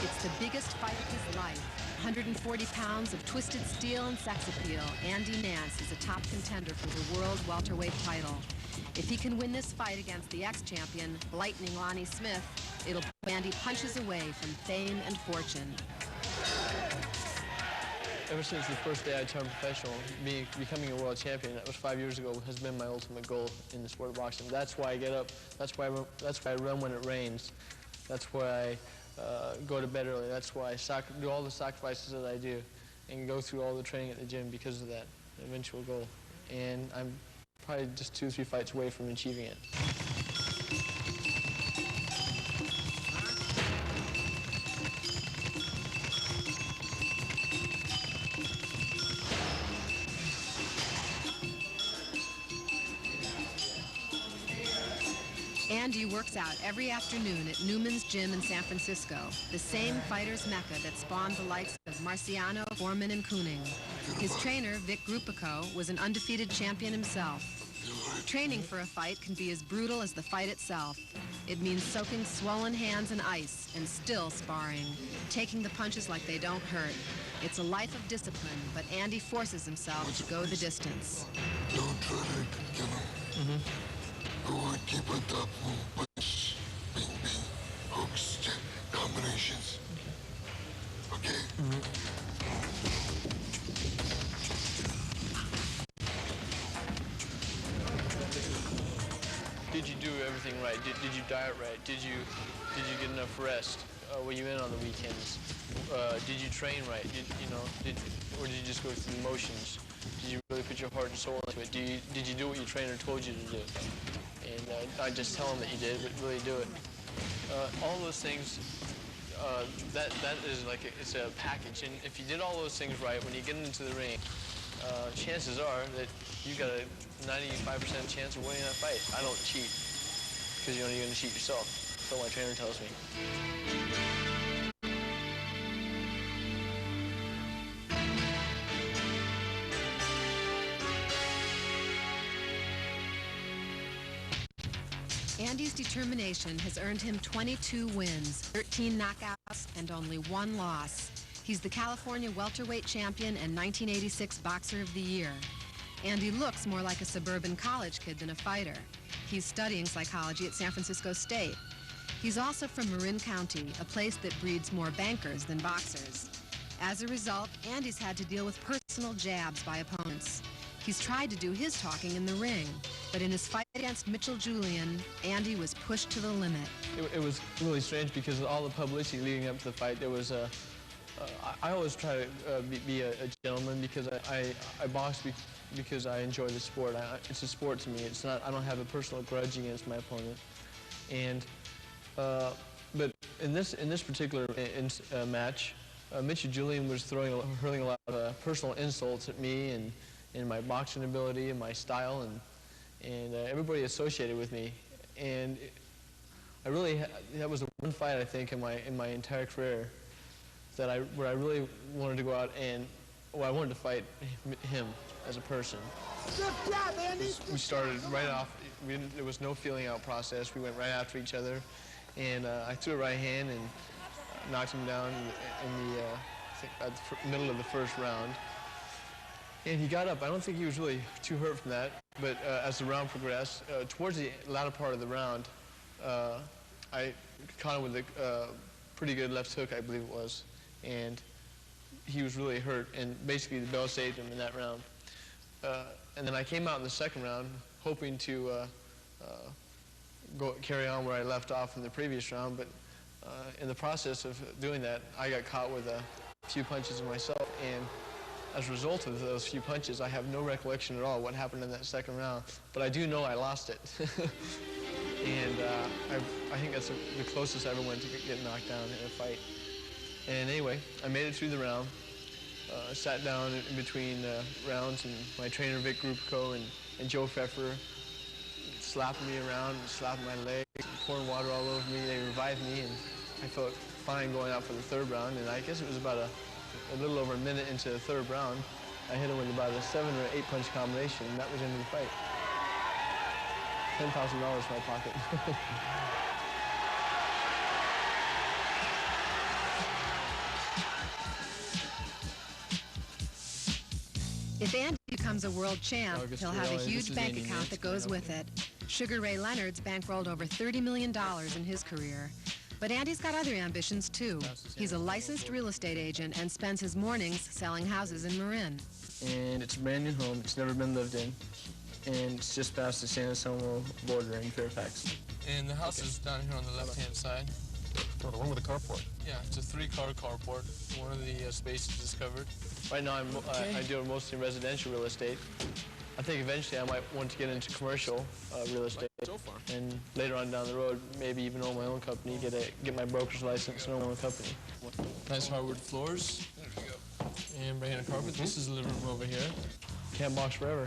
It's the biggest fight of his life. 140 pounds of twisted steel and sex appeal. Andy Nance is a top contender for the world welterweight title. If he can win this fight against the ex-champion, Lightning Lonnie Smith, it'll put Andy punches away from fame and fortune. Ever since the first day I turned professional, becoming a world champion, that was 5 years ago, has been my ultimate goal in the sport of boxing. That's why I get up. That's why I run when it rains. That's why I go to bed early. That's why I do all the sacrifices that I do and go through all the training at the gym because of that eventual goal. And I'm probably just 2 or 3 fights away from achieving it. Andy works out every afternoon at Newman's Gym in San Francisco, the same fighter's mecca that spawned the likes of Marciano, Foreman, and Kooning. His trainer, Vic Grupico, was an undefeated champion himself. Training for a fight can be as brutal as the fight itself. It means soaking swollen hands in ice and still sparring, taking the punches like they don't hurt. It's a life of discipline, but Andy forces himself to go the distance. Don't try to get him. Go on, keep on top, punch, bing, bing, hooks, combinations. Okay? Did you do everything right? Did you diet right? Did you get enough rest? Were you in on the weekends? Did you train right? Or did you just go through the motions? Did you really put your heart and soul into it? Did you do what your trainer told you to do? And not just tell them that you did, but really do it. All those things, that is like it's a package. And if you did all those things right, when you get into the ring, chances are that you got a 95% chance of winning that fight. I don't cheat, because you're going to cheat yourself. That's what my trainer tells me. Andy's determination has earned him 22 wins, 13 knockouts, and only 1 loss. He's the California welterweight champion and 1986 Boxer of the Year. Andy looks more like a suburban college kid than a fighter. He's studying psychology at San Francisco State. He's also from Marin County, a place that breeds more bankers than boxers. As a result, Andy's had to deal with personal jabs by opponents. He's tried to do his talking in the ring, but in his fight against Mitchell Julian, Andy was pushed to the limit. It was really strange because of all the publicity leading up to the fight. There was I always try to be a gentleman because I box because I enjoy the sport. It's a sport to me. It's not. I don't have a personal grudge against my opponent. And but in this particular match, Mitchell Julian was hurling a lot of personal insults at me and my boxing ability and my style and everybody associated with me. And that was the one fight I think in my entire career where I really wanted to go out and I wanted to fight him as a person. Good job, Andy. We started right off. There was no feeling out process. We went right after each other, and I threw a right hand and knocked him down in the I think at the middle of the first round. And he got up. I don't think he was really too hurt from that. But as the round progressed, towards the latter part of the round, I caught him with a pretty good left hook, I believe it was. And he was really hurt. And basically, the bell saved him in that round. And then I came out in the second round, hoping to carry on where I left off in the previous round. But in the process of doing that, I got caught with a few punches myself. And as a result of those few punches, I have no recollection at all what happened in that second round, but I do know I lost it. And I think that's the closest I ever went to get knocked down in a fight. And anyway, I made it through the round, sat down in between rounds, and my trainer, Vic Grupico, and Joe Pfeffer slapping me around and slapping my legs, and pouring water all over me. They revived me, and I felt fine going out for the third round, and I guess it was about a little over a minute into the third round, I hit him with about a 7 or 8 punch combination, and that was into the fight. $10,000 in my pocket. If Andy becomes a world champ, he'll have a huge bank account that goes with it. Sugar Ray Leonard's bankrolled over $30 million in his career. But Andy's got other ambitions, too. He's a licensed real estate agent and spends his mornings selling houses in Marin. And it's a brand new home. It's never been lived in. And it's just past the San Anselmo border in Fairfax. And the house is down here on the left-hand side. Oh, the one with the carport. Yeah, it's a 3-car carport. One of the spaces is covered. Right now, I deal mostly in residential real estate. I think eventually I might want to get into commercial real estate. So far. And later on down the road, maybe even own my own company, get my broker's license and own my own company. Nice hardwood floors. And bring in a carpet. This is the living room over here. Can't box forever,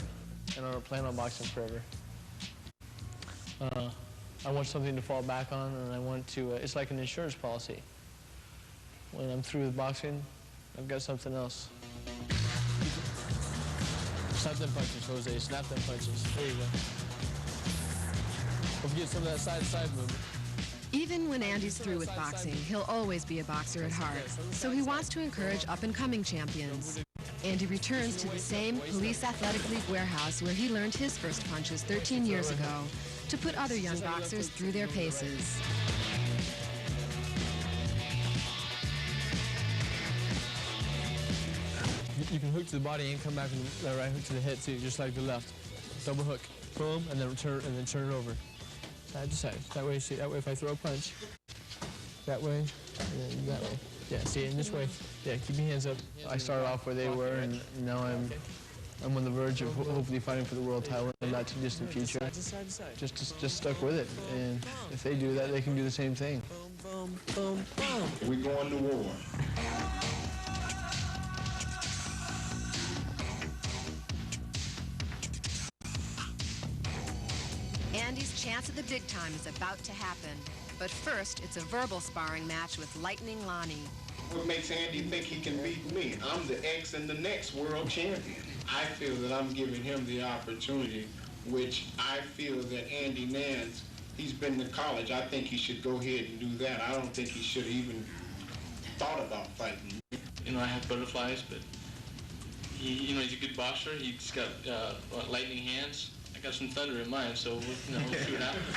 and I don't plan on boxing forever. I want something to fall back on, and I want to, it's like an insurance policy. When I'm through with boxing, I've got something else. Snap them punches, Jose. Snap them punches. There you go. Don't forget some of that side-to-side movement. Even when Andy's through with boxing, he'll always be a boxer at heart. So he wants to encourage up-and-coming champions. Andy returns to the same Police Athletic League warehouse where he learned his first punches 13 years ago to put other young boxers through their paces. You can hook to the body and come back with the right hook to the head too, just like the left. Double hook, boom, and then turn it over, side to side. That way, see, that way if I throw a punch, that way, and then that way. Yeah, see, in this way. Yeah, keep your hands up. I started off where they were, and now I'm on the verge of hopefully fighting for the world title in the not too distant future. Just stuck with it, and if they do that, they can do the same thing. We going to war. Andy's chance at the big time is about to happen. But first, it's a verbal sparring match with Lightning Lonnie. What makes Andy think he can beat me? I'm the ex and the next world champion. I feel that I'm giving him the opportunity, which I feel that Andy Nance, he's been to college. I think he should go ahead and do that. I don't think he should have even thought about fighting me. You know, I have butterflies, but he's a good boxer. He's got lightning hands. I got some thunder in mine, so we'll see what happens.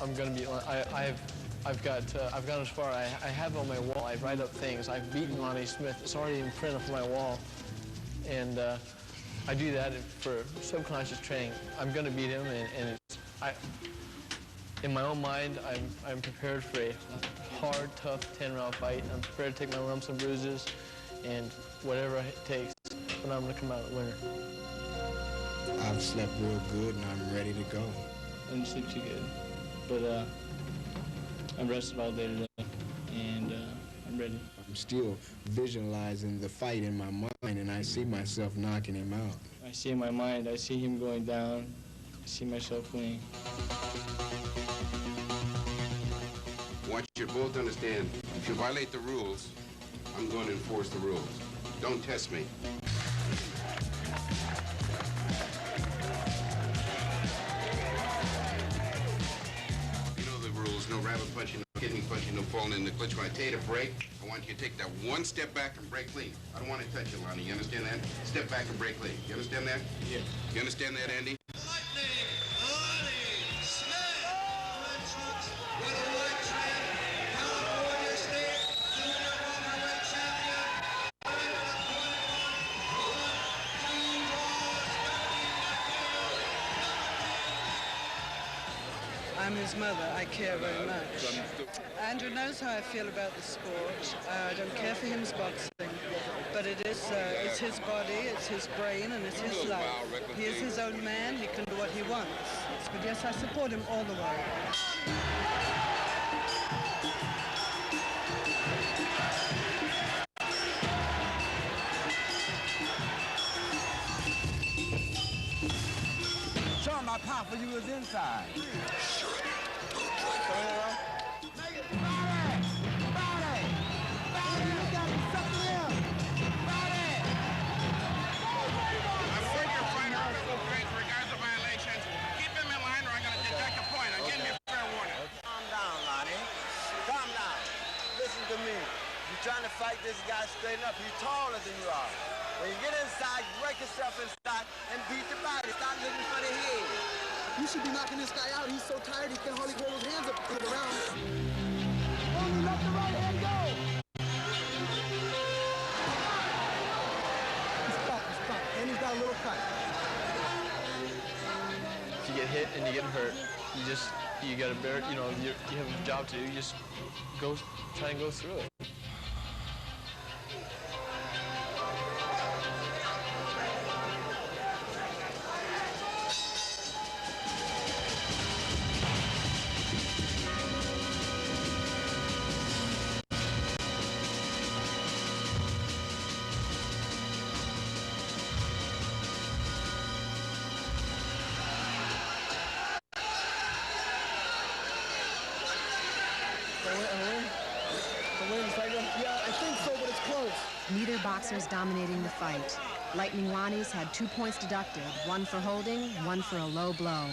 I'm gonna be. I've gone as far. I have on my wall. I write up things. I've beaten Lonnie Smith. It's already in print on my wall, and I do that for subconscious training. I'm gonna beat him, and in my own mind, I'm prepared for a hard, tough 10-round fight. I'm prepared to take my lumps and bruises, and whatever it takes. But I'm gonna come out a winner. I've slept real good, and I'm ready to go. I didn't sleep too good, but I rested all day today, and I'm ready. I'm still visualizing the fight in my mind, and I see myself knocking him out. I see in my mind, I see him going down. I see myself winning. I want you to both understand, if you violate the rules, I'm going to enforce the rules. Don't test me. No rabbit punching, no kidney punching, no falling in the clinch. When I tell you to break, I want you to take that one step back and break clean. I don't want to touch you, Lonnie. You understand that? Step back and break clean. You understand that? Yeah. You understand that, Andy? Lightning, Lonnie Smith, with a white trend, California State, junior welterweight champion, fighting at 21, 2 draws, 15 I'm his mother. I care very much. Andrew knows how I feel about the sport. I don't care for him boxing, but it's his body, it's his brain, and it's his life. He is his own man. He can do what he wants. But yes, I support him all the way. Show him how powerful you was inside. You're trying to fight this guy straight up. He's taller than you are. When you get inside, break yourself inside and beat the body. Stop looking for the head. You should be knocking this guy out. He's so tired he can hardly hold his hands up to the ground. Only let the right hand go. He's cut. And he's got a little cut. If you get hit and you get hurt, you got to bear it. You know, you have a job to do. You just try and go through it. Yeah, I think so, but it's close. Neither boxer's dominating the fight. Lightning Lonnie's had 2 points deducted, one for holding, one for a low blow.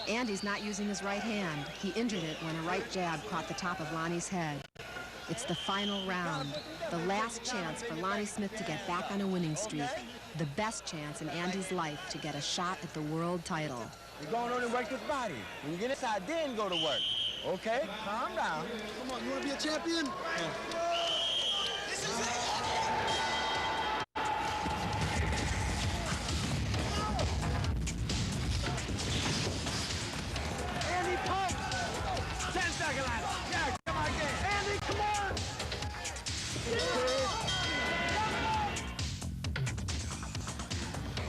Andy's not using his right hand. He injured it when a right jab caught the top of Lonnie's head. It's the final round, the last chance for Lonnie Smith to get back on a winning streak, the best chance in Andy's life to get a shot at the world title. You're going on and work his body. When you get inside, then go to work. Okay? Calm down. Come on, you want to be a champion? Andy, punch! 10-second line. Yeah, come on, get it. Andy, come on!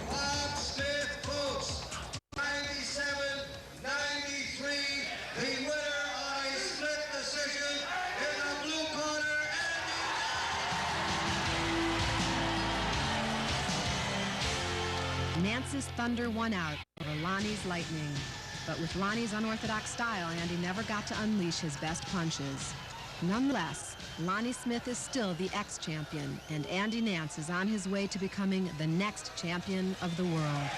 Upstairs, folks. 97-93. The winner on a split decision in the blue corner, Nance's Thunder won out over Lonnie's Lightning. But with Lonnie's unorthodox style, Andy never got to unleash his best punches. Nonetheless, Lonnie Smith is still the ex-champion, and Andy Nance is on his way to becoming the next champion of the world.